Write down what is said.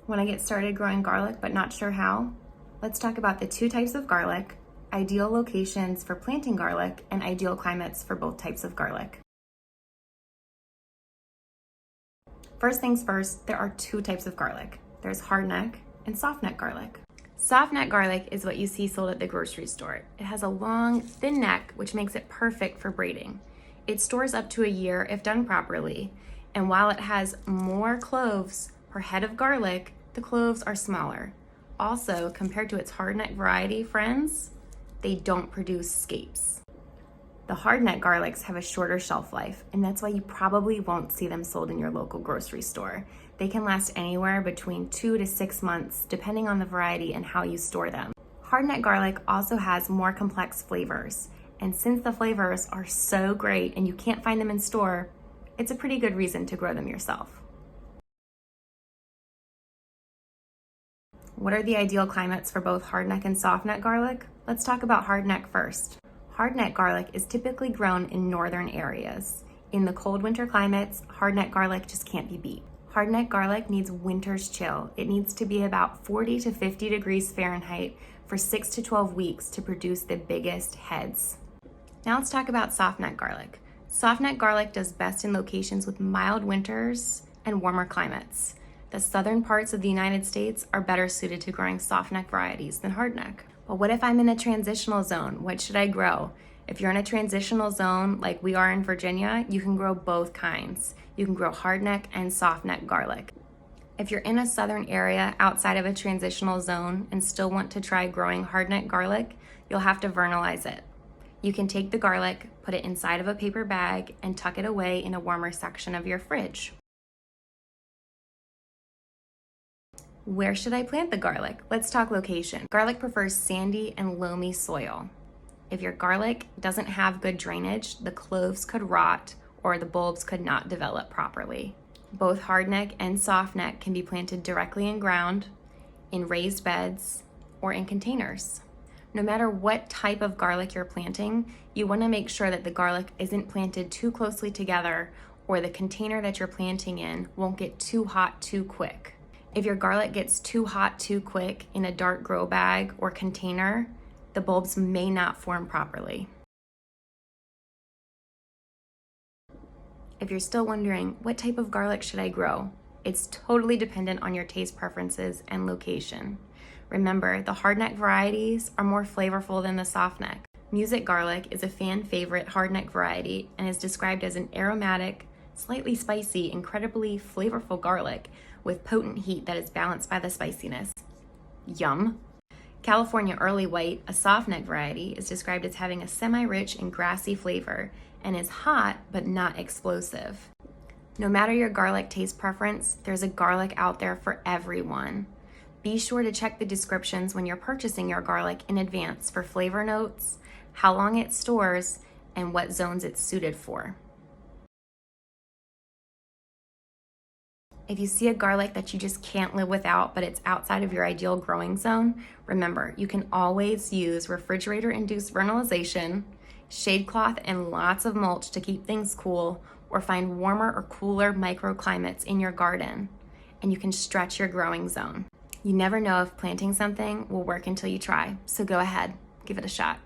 Want to get started growing garlic but not sure how? Let's talk about the two types of garlic, ideal locations for planting garlic, and ideal climates for both types of garlic. First things first, there are two types of garlic. There's hardneck and softneck garlic. Softneck garlic is what you see sold at the grocery store. It has a long, thin neck, which makes it perfect for braiding. It stores up to a year if done properly, and while it has more cloves per head of garlic, the cloves are smaller. Also, compared to its hardneck variety friends, they don't produce scapes. The hardneck garlics have a shorter shelf life, and that's why you probably won't see them sold in your local grocery store. They can last anywhere between 2 to 6 months, depending on the variety and how you store them. Hardneck garlic also has more complex flavors, and since the flavors are so great and you can't find them in store, it's a pretty good reason to grow them yourself. What are the ideal climates for both hardneck and softneck garlic? Let's talk about hardneck first. Hardneck garlic is typically grown in northern areas. In the cold winter climates, hardneck garlic just can't be beat. Hardneck garlic needs winter's chill. It needs to be about 40 to 50 degrees Fahrenheit for 6 to 12 weeks to produce the biggest heads. Now let's talk about softneck garlic. Softneck garlic does best in locations with mild winters and warmer climates. The southern parts of the United States are better suited to growing softneck varieties than hardneck. But what if I'm in a transitional zone? What should I grow? If you're in a transitional zone like we are in Virginia, you can grow both kinds. You can grow hardneck and softneck garlic. If you're in a southern area outside of a transitional zone and still want to try growing hardneck garlic, you'll have to vernalize it. You can take the garlic, put it inside of a paper bag, and tuck it away in a warmer section of your fridge. Where should I plant the garlic? Let's talk location. Garlic prefers sandy and loamy soil. If your garlic doesn't have good drainage, the cloves could rot or the bulbs could not develop properly. Both hardneck and softneck can be planted directly in ground, in raised beds, or in containers. No matter what type of garlic you're planting, you want to make sure that the garlic isn't planted too closely together or the container that you're planting in won't get too hot too quick. If your garlic gets too hot too quick in a dark grow bag or container, the bulbs may not form properly. If you're still wondering, what type of garlic should I grow? It's totally dependent on your taste preferences and location. Remember, the hardneck varieties are more flavorful than the softneck. Music garlic is a fan favorite hardneck variety and is described as an aromatic, slightly spicy, incredibly flavorful garlic with potent heat that is balanced by the spiciness. Yum! California Early White, a softneck variety, is described as having a semi-rich and grassy flavor and is hot but not explosive. No matter your garlic taste preference, there's a garlic out there for everyone. Be sure to check the descriptions when you're purchasing your garlic in advance for flavor notes, how long it stores, and what zones it's suited for. If you see a garlic that you just can't live without, but it's outside of your ideal growing zone, remember, you can always use refrigerator-induced vernalization, shade cloth, and lots of mulch to keep things cool, or find warmer or cooler microclimates in your garden, and you can stretch your growing zone. You never know if planting something will work until you try, so go ahead, give it a shot.